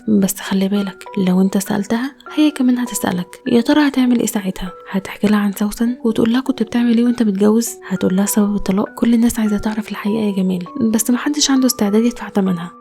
بس خلي بالك لو انت سألتها هي كمان هتسألك يا ترى هتعمل ايه ساعتها. هتحكي لها عن سوسن وتقول لها كنت بتعمل ايه وانت متجوز، هتقول لها سبب الطلاق. كل الناس عايزة تعرف الحقيقة يا جمال، بس محدش عنده استعداد يدفع ثمنها.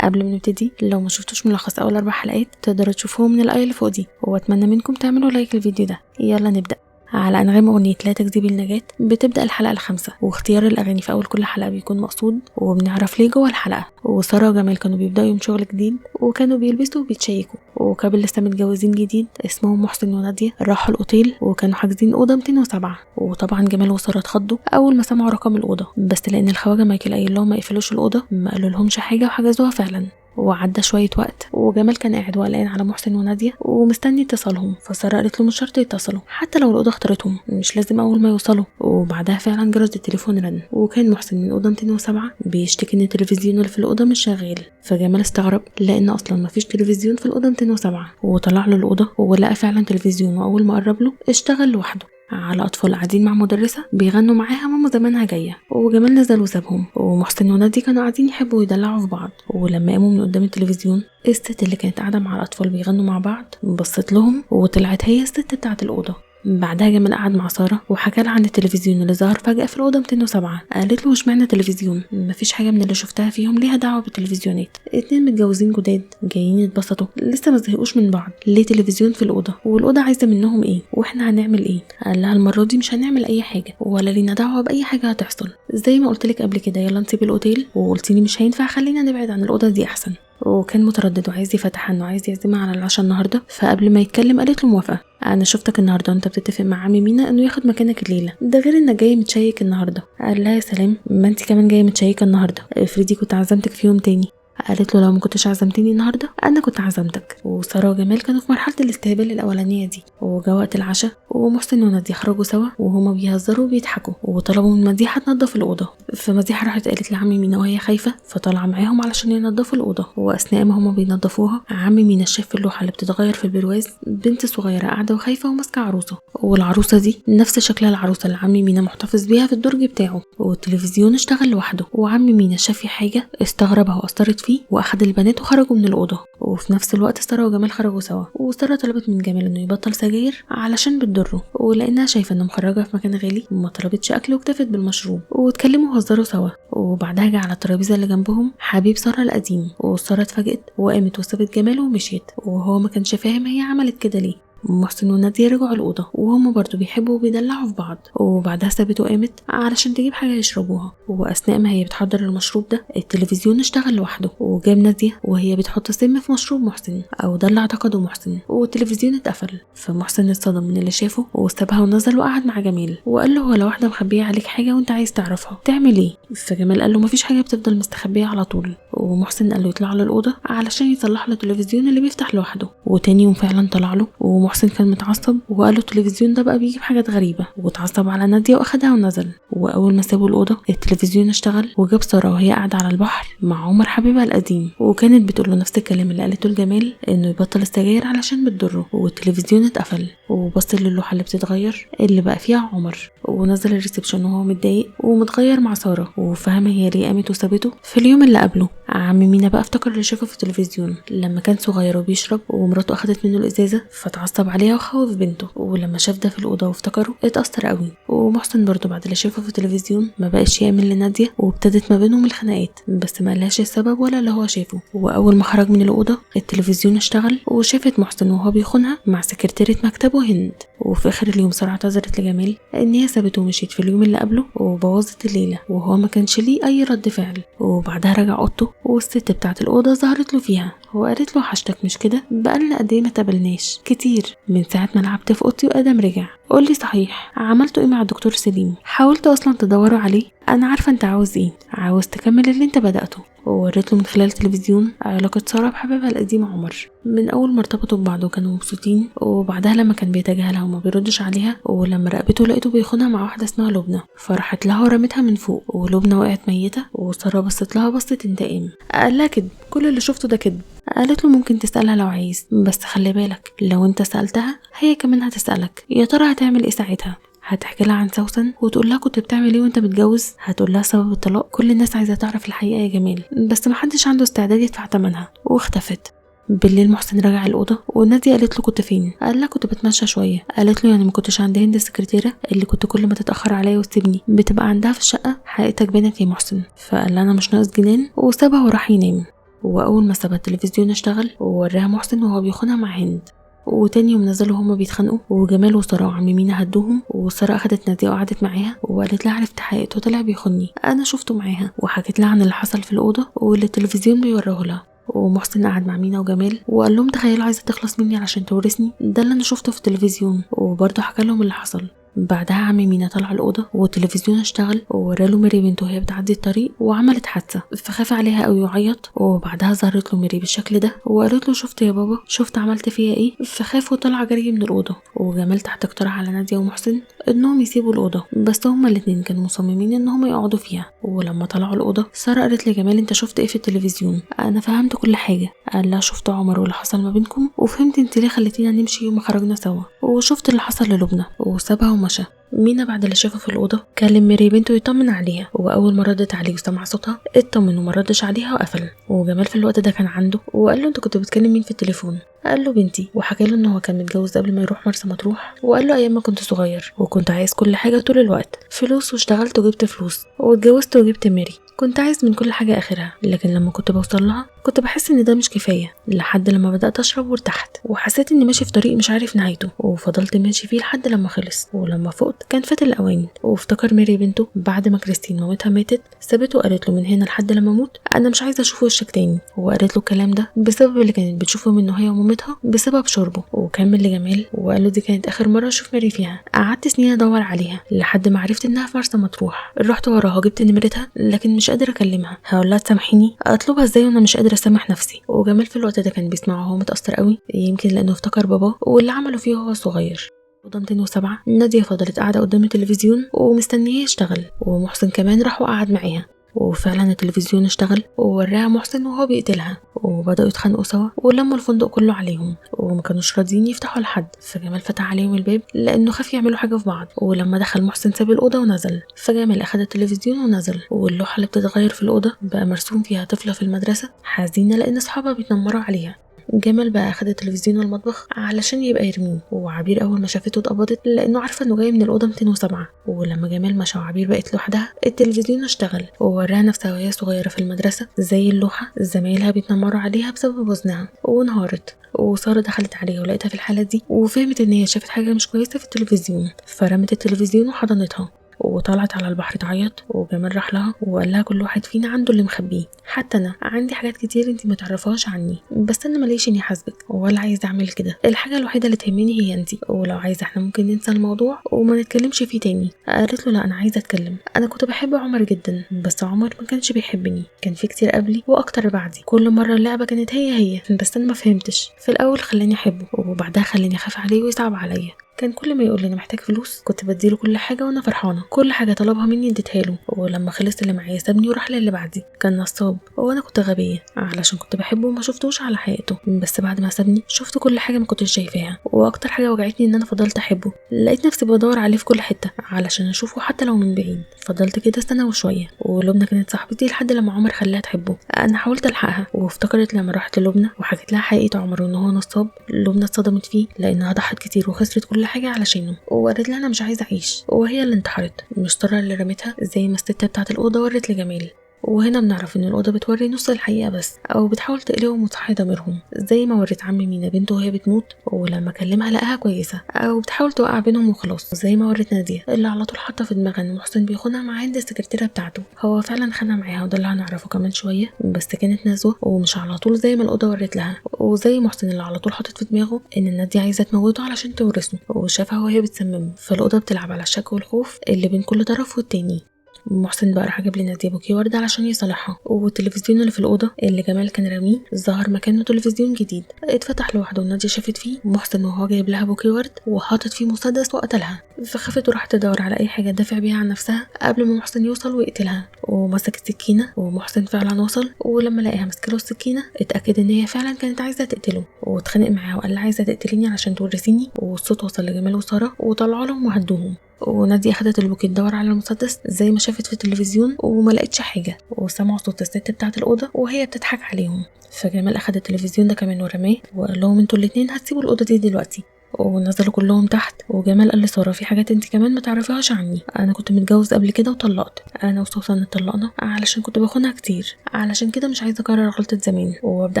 قبل ما نبتدي، لو ما شفتوش ملخص اول 4 حلقات تقدروا تشوفوهم من الاي اللي فوق دي، واتمنى منكم تعملوا لايك للفيديو ده. يلا نبدأ. على أنغام أغنية لا تكذبي النجاة بتبدأ الحلقة ال5، واختيار الأغاني في أول كل حلقة بيكون مقصود وبنعرف ليه جوه الحلقة. وسارة وجمال كانوا بيبدأوا يوم شغل جديد وكانوا بيلبسوا وبيتشيكوا، وكابل لسه متجوزين جديد اسمهم محسن ونادية راحوا الأوتيل وكانوا حاجزين أوضة 207. وطبعا جمال وسارة اتخضوا أول ما سمعوا رقم الأوضة، بس لأن الخواجة مايكل قايل لهم ما يقفلوش الأوضة ما قالوا لهمش حاجة وحجزوها فعلا. وعدى شوية وقت وجمال كان قاعد وقلقان على محسن ونادية ومستني اتصالهم، فسارة قالت له مش شرط يتصلوا حتى لو الأوضة اختارتهم، مش لازم أول ما يوصلوا. وبعدها فعلا جرس التليفون رن، وكان محسن من الأوضة 207 بيشتكي إن التلفزيون اللي في الأوضة مش شغال. فجمال استغرب لأن أصلا مفيش تلفزيون في الأوضة 207، وطلع له الأوضة ولقى فعلا تلفزيون، وأول ما قرب له اشتغل لوحده على أطفال قاعدين مع مدرسة بيغنوا معاها ماما زمانها جاية. وجمال نزل وسابهم، ومحسن ونادي كانوا قاعدين يحبوا يدلعوا في بعض. ولما قاموا من قدام التلفزيون الست اللي كانت قاعدة مع الأطفال بيغنوا مع بعض بصت لهم وطلعت هي الست بتاعة الأوضة. بعدها جمال قعد مع سارة وحكى لها عن التلفزيون اللي ظهر فجأة في الأوضة 207. قالت له اشمعنى تلفزيون؟ مفيش حاجة من اللي شفتها فيهم ليها دعوة بالتلفزيونات. 2 متجوزين جداد جايين يتبسطوا لسه ما زهقوش من بعض، ليه تلفزيون في الأوضة؟ والأوضة عايزة منهم ايه؟ واحنا هنعمل ايه؟ قال لها المرة دي مش هنعمل أي حاجة ولا لينا دعوة بأي حاجة هتحصل، زي ما قلت لك قبل كده يلا نسيب الأوتيل، وقلتيلي مش هينفع، خلينا نبعد عن الأوضة دي أحسن. وكان متردد وعايز يفتح انه عايز يعزمها على العشاء النهارده، فقبل ما يتكلم قالت له موافقه. انا شفتك النهارده انت بتتفق مع عمي مينا انه ياخد مكانك الليله، ده غير انك جاي متشيك النهارده. قال لها يا سلام، ما انت كمان جايه متشيكه النهارده، افرضي كنت عزمتك في يوم تاني. قالت له لو ما كنتش عزمتني النهارده انا كنت عزمتك. وساره وجمال كانوا في مرحله الاستهبال الاولانيه دي، وجا وقت العشاء ومحسن ونادية خرجوا سوا وهما بيهزروا وبيضحكوا، وطلبوا من مديحه تنظف الاوضه. فمديحه راحت قالت لعمي مينا وهي خايفه، فطلع معاهم علشان ينظفوا الاوضه. واثناء ما هما بينظفوها عمي مينا شاف في اللوحه اللي بتتغير في البرواز بنت صغيره قاعده وخايفه وماسكه عروسه، والعروسه دي نفس شكل العروسه اللي عمي مينا محتفظ بيها في الدرج بتاعه. والتلفزيون اشتغل لوحده، وعمي مينا شاف في حاجه استغربها واثرت فيه واخد البنات وخرجوا من الاوضه. وفي نفس الوقت ساره وجمال خرجوا سوا، وساره طلبت من جمال انه يبطل سجاير علشان بتضره، ولانها شايفه انه مخرجها في مكان غالي ما طلبتش اكل واكتفت بالمشروب. واتكلموا وهزروا سوا، وبعدها جه على الترابيزه اللي جنبهم حبيب ساره القديم، وساره اتفاجئت وقامت وسابت جمال ومشيت، وهو ما كانش فاهم هي عملت كده ليه. محسن ونادية رجعوا الأوضة وهم برضو بيحبوا وبيدلعوا في بعض، وبعدها سابت وقامت علشان تجيب حاجة يشربوها. وأثناء ما هي بتحضر المشروب ده التلفزيون اشتغل لوحده، وجاب نادية وهي بتحط سم في مشروب محسن، أو ده اللي اعتقده محسن، والتلفزيون اتقفل. فمحسن اتصدم من اللي شافه وسابها ونزل وقعد مع جميل وقال له هو لو واحدة مخبية عليك حاجة وانت عايز تعرفها تعمل ايه؟ فجمال قال له مفيش حاجة بتفضل مستخبية على طول. ومحسن قال له يطلع له الأوضة علشان يصلح له التلفزيون اللي بيفتح لوحده. وتاني يوم فعلا طلع له، محسن كان متعصب وقال له التلفزيون ده بقى بيجيب حاجات غريبة، واتعصب على نادية واخدها ونزل. واول ما سابوا الأوضة التلفزيون اشتغل، وجاب سارة وهي قاعدة على البحر مع عمر حبيبها القديم، وكانت بتقول له نفس الكلام اللي قالته لجمال انه يبطل السجاير علشان بتضره. والتلفزيون اتقفل، وبص للوحة اللي بتتغير اللي بقى فيها عمر، ونزل الريسبشن وهو متضايق ومتغير مع سارة، وفهم هي ليه قامت وسابته. في اليوم اللي قبله عمي مينا بقى افتكر اللي شافه في التلفزيون لما كان صغير وبيشرب ومراته اخدت منه الازازة، فتعصب عليها وخوف بنته. ولما شاف ده في الأوضة وافتكره اتأثر قوي. ومحسن برضو بعد اللي شافه في التلفزيون ما بقاش يأمن لنادية، وابتدت ما بينهم الخناقات، بس ما قالهاش السبب ولا اللي هو شافه. وأول ما خرج من الأوضة التلفزيون اشتغل، وشافت محسن وهو بيخونها مع سكرتيرة مكتبه هند. وفي آخر اليوم سارة اعتذرت لجمال ان هي سابته ومشيت في اليوم اللي قبله وبوظت الليلة، وهو ما كانش ليه أي رد فعل. وبعدها رجع أوضته والست بتاعت الأوضة ظهرت له فيها وقالت له حشتك مش كده؟ بقالنا قد ايه ما تقابلناش كتير من ساعة ما لعبت في اوضتي وادم رجع. قولي صحيح عملتوا ايه مع الدكتور سليم؟ حاولتوا اصلا تدوروا عليه؟ انا عارفة انت عاوز ايه، عاوز تكمل اللي انت بدأته. ووريت له من خلال التلفزيون علاقة سارة بحبيبها القديم عمر من اول ما ارتبطوا ببعض وكانوا مبسوطين، وبعدها لما كان بيتجاهلها وما بيردش عليها، ولما راقبته لقيته بيخونها مع واحدة اسمها لبنى، فراحت لها ورمتها من فوق، ولبنى وقعت ميتة، وسارة بصت لها بصة انتقام. قال لها كدب، كل اللي شفته ده كدب. قالت له ممكن تسألها لو عايز، بس خلي بالك لو انت سألتها هي كمان هتسألك يا ترى هتعمل ايه ساعتها. هتحكي لها عن سوسن وتقول لها كنت بتعمل ايه وانت متجوز، هتقول لها سبب الطلاق. كل الناس عايزة تعرف الحقيقة يا جمال، بس محدش عنده استعداد يدفع ثمنها. واختفت. بالليل محسن رجع الأوضة ونادية قالت له كنت فين؟ قال لها كنت بتمشى شوية. قالت له يعني ما كنتش عند هند السكرتيرة اللي كنت كل ما تتأخر عليا وتسيبني بتبقى عندها في الشقة؟ حقيقتك بانت يا محسن. فقال لها أنا مش ناقص جنان وسابها وراح ينام. وأول ما ساب التلفزيون اشتغل ووراها محسن وهو بيخونها مع هند. وتاني يوم نزلوا هما بيتخانقوا وجمال وسارة وعم مينا هدوهم، وسارة اخدت نادية وقعدت معاها وقالت لها عرفت حقيقته طلع بيخوني، انا شفته معاها، وحكت لها عن اللي حصل في الأوضة واللي التلفزيون بيوريه لها. ومحسن قعد مع مينا وجمال وقال لهم تخيلوا عايزة تخلص مني علشان تورثني، ده اللي انا شفته في التلفزيون، وبرضه حكى لهم اللي حصل. بعدها عم مينا طلع الأوضة والتلفزيون اشتغل ووراله ميري بنته وهي بتعدي الطريق وعملت حادثة، فخاف عليها قوي وعيط. وبعدها ظهرت له ميري بالشكل ده وقالت له شفت يا بابا، شفت عملت فيها ايه؟ فخاف وطلع جري من الأوضة. وجمال تحت اقترح على نادية ومحسن انهم يسيبوا الأوضة، بس هما الاتنين كانوا مصممين انهم يقعدوا فيها. ولما طلعوا الأوضة سارة قالت لجمال انت شفت ايه في التلفزيون؟ انا فهمت كل حاجة. قال لها شفت عمر واللي حصل ما بينكم، وفهمت انت ليه خليتينا نمشي يوم ما خرجنا سوا، وشفت اللي حصل للبنى. وسابها ومشى. مينا بعد اللي شافه في الأوضة كلم ميري بنته يطمن عليها، وأول ما ردت عليه وسمع صوتها اطمن وما ردش عليها وقفل. وجمال في الوقت ده كان عنده وقال له انت كنت بتكلم مين في التليفون؟ قال له بنتي، وحكى له ان هو كان متجوز قبل ما يروح مرسى مطروح، وقال له ايام ما كنت صغير وكنت عايز كل حاجة طول الوقت، فلوس واشتغلت وجبت فلوس واتجوزت وجبت ميري، كنت عايز من كل حاجة آخرها، لكن لما كنت بوصل لها كنت بحس ان ده مش كفاية، لحد لما بدأت أشرب وارتحت وحسيت اني ماشي في طريق مش عارف نهايته، وفضلت ماشي فيه لحد لما خلص. ولما فقت كان فات الأوان. وافتكر ميري بنته بعد ما كريستين مامتها ماتت سابته وقالت له من هنا لحد لما اموت انا مش عايزة اشوف وشك تاني. وقالت له الكلام ده بسبب اللي كانت بتشوفه منه هي ومامتها بسبب شربه. وكمل لجمال وقال له دي كانت آخر مرة اشوف ميري فيها، قعدت سنين ادور عليها لحد ما عرفت انها في مرسى مطروح، رحت وراها جبت نمرتها لكن مش قادرة اكلمها، هقول لها تسامحيني؟ اطلبها ازاي وانا مش قادرة اسامح نفسي؟ وجمال في الوقت ده كان بيسمعه وهو متأثر قوي، يمكن لانه افتكر باباه واللي عمله فيه وهو صغير. أوضة 207 نادية فضلت قاعدة قدام التلفزيون ومستنياه يشتغل، ومحسن كمان راح وقعد معاها. وفعلا التلفزيون اشتغل ووراها محسن وهو بيقتلها، وبدأوا يتخانقوا سوا ولموا الفندق كله عليهم وما كانوش راضيين يفتحوا لحد. فجمال فتح عليهم الباب لأنه خاف يعملوا حاجة في بعض. ولما دخل محسن ساب الأوضة ونزل، فجمال أخد التلفزيون ونزل، واللوحة اللي بتتغير في الأوضة بقى مرسوم فيها طفلة في المدرسة حزينة لأن أصحابها بيتنمروا عليها. جمال بقى اخد التلفزيون والمطبخ علشان يبقى يرميه، وعبير اول ما شافته اتقبضت لانه عارفه انه جاي من الاوضه 207. ولما جمال مشى وعبير بقت لوحدها التلفزيون اشتغل ووراها نفسها وهي صغيره في المدرسه زي اللوحه زمايلها بيتنمروا عليها بسبب وزنها، وانهارت. وسارة دخلت عليها ولقيتها في الحالة دي وفهمت ان هي شافت حاجة مش كويسة في التلفزيون، فرمت التلفزيون وحضنتها وطلعت على البحر تعيط. وجمال راح لها وقال لها كل واحد فينا عنده اللي مخبيه، حتى انا عندي حاجات كتير انتي ما تعرفهاش عني، بس انا ماليش اني حاسبك ولا عايزه اعمل كده، الحاجه الوحيده اللي تهمني هي انتي، ولو عايزه احنا ممكن ننسى الموضوع وما نتكلمش فيه تاني. قالت له لا انا عايزه اتكلم، انا كنت بحب عمر جدا بس عمر ما كانش بيحبني، كان في كتير قبلي واكتر بعدي، كل مره اللعبه كانت هي بس انا ما فهمتش، في الاول خلاني احبه وبعدها خلاني اخاف عليه ويصعب عليا، كان كل ما يقول لي انا محتاج فلوس كنت بديله كل حاجه وانا فرحانه، كل حاجه طلبها مني اديتها له، ولما خلصت اللي معايا سابني وراح للي بعدي، كان نصاب وانا كنت غبيه علشان كنت بحبه وما شفتوش على حقيقته، بس بعد ما سابني شفت كل حاجه ما كنتش شايفاها، واكتر حاجه وجعتني ان انا فضلت احبه، لقيت نفسي بدور عليه في كل حته علشان اشوفه حتى لو من بعيد. فضلت كده سنه وشويه، ولبنى كانت صاحبتي لحد لما عمر خلاها تحبه، انا حاولت الحقها وافتكرت لما راحت للبنى وحكيت لها حقيقه عمر وان هو نصاب، لبنى اتصدمت فيه لانها ضحت كتير وخسرت كل حاجه علشانه، وقالت لها انا مش عايزه اعيش، وهي اللي انتحرت مش طرة اللي رمتها زي ما الست بتاعه الاوضه ورت لجمال. وهنا بنعرف ان الاوضه بتوري نص الحقيقه بس، او بتحاول تقلبهم وتصحي ضميرهم زي ما ورت عم مينا بنته وهي بتموت ولما كلمها لقاها كويسه، او بتحاول توقع بينهم وخلاص زي ما ورت ناديه اللي على طول حاطه في دماغها ان محسن بيخونها مع هند السكرتيره بتاعته، هو فعلا خانها معاها وده اللي هنعرفه كمان شويه، بس كانت نزوه ومش على طول زي ما الاوضه ورت لها، وزي محسن اللي على طول حاطط في دماغه ان ناديه عايزه تموته علشان تورثه، وشافها وهي بتسممه، فالاوضه بتلعب على الشك والخوف اللي بين كل طرف والتاني. محسن بقى راح جاب لنادية بوكيه ورد علشان يصلحها، والتلفزيون اللي في الأوضة اللي جمال كان راميه ظهر مكانه تلفزيون جديد اتفتح لوحده، ونادية شافت فيه محسن وهو جايب لها بوكيه ورد وحاطط فيه مسدس وقتلها، فخافت وراحت تدور على أي حاجة تدافع بيها عن نفسها قبل ما محسن يوصل ويقتلها، ومسك السكينة ومحسن فعلا وصل، ولما لقاها ماسكه له السكينة اتأكد ان هي فعلا كانت عايزة تقتله، واتخانق معاها وقال لها عايزة تقتليني علشان تورثيني، والصوت وصل لجمال وسارة وطلعوا لهم وهدوهم. ونادية اخدت البوكيه تدور على المسدس زي ما شافت في التلفزيون وما لقتش حاجه، وسمعوا صوت الست بتاعه الاوضه وهي بتضحك عليهم. فجمال اخد التلفزيون ده كمان ورماه وقال لهم انتوا الاتنين هتسيبوا الاوضه دي دلوقتي. ونزلوا كلهم تحت، وجمال قال لسارة في حاجات انت كمان ما تعرفيهاش عني، انا كنت متجوز قبل كده وطلقت، انا وسوسن اتطلقنا علشان كنت بخونها كتير، علشان كده مش عايزه اكرر غلطه زمان وابدا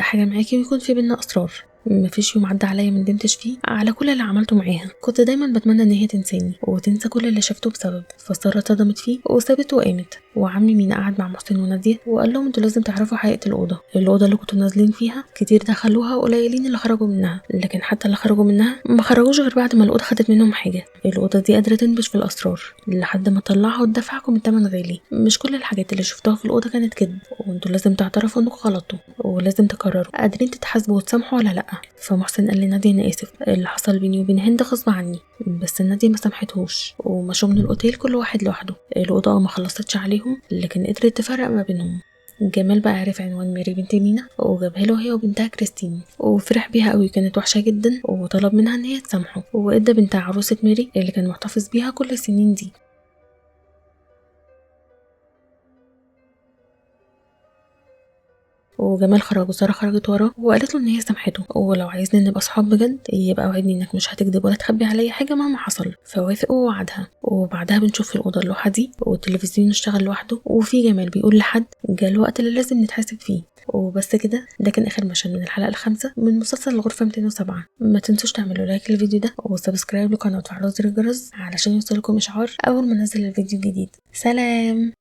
حاجه معاكي ويكون في بينا اسرار. مفيش يوم عدى عليا ما ندمتش فيه على كل اللي عملته معاها، كنت دايما بتمنى ان هي تنساني وتنسى كل اللي شافته بسبب. فسارة صدمت فيه وسابته وقامت، وعمي مينا قعد مع محسن ونادية وقال لهم انتوا لازم تعرفوا حقيقة الأوضة اللي كنتوا نازلين فيها كتير دخلوها وقليلين اللي خرجوا منها، لكن حتى اللي خرجوا منها ما خرجوش غير بعد ما الأوضة خدت منهم حاجة. الأوضة دي قادرة تنبش في الأسرار لحد ما تطلعها وتدفعكم التمن غالي. مش كل الحاجات اللي شفتوها في الأوضة كانت كذب، وانتوا لازم تعترفوا انكم غلطتوا ولازم تقرروا قادرين تتحاسبوا وتسامحوا ولا لأ. فمحسن قال لنادية انا اسف، اللي حصل بيني وبين هند غصب عني، بس نادية ما سامحتهوش ومشوا من الأوتيل كل واحد لوحده. الأوضة ما خلصتش عليهم لكن قدرت تفرق ما بينهم. جمال بقى عرف عنوان ميري بنت مينا وجابها له هي وبنتها كريستين، وفرح بيها قوي، كانت وحشه جدا، وطلب منها ان هي تسامحه، وادى بنتها عروسه ميري اللي كان محتفظ بيها كل السنين دي. وجمال خرج وساره خرجت وراه وقالت له ان هي سامحته، ولو عايزني نبقى صحاب بجد يبقى وعدني انك مش هتكذب ولا تخبي عليا حاجه مهما حصل. فوافق ووعدها. وبعدها بنشوف في الاوضه اللوحه دي والتلفزيون اشتغل لوحده، وفي جمال بيقول لحد جه الوقت اللي لازم نتحاسب فيه. وبس كده، ده كان اخر مشهد من الحلقه الخامسه من مسلسل الغرفه 207. ما تنسوش تعملوا لايك للفيديو ده وسبسكرايب للقناه وتفعلوا زر الجرس علشان يوصلكم اشعار اول ما انزل الفيديو الجديد. سلام.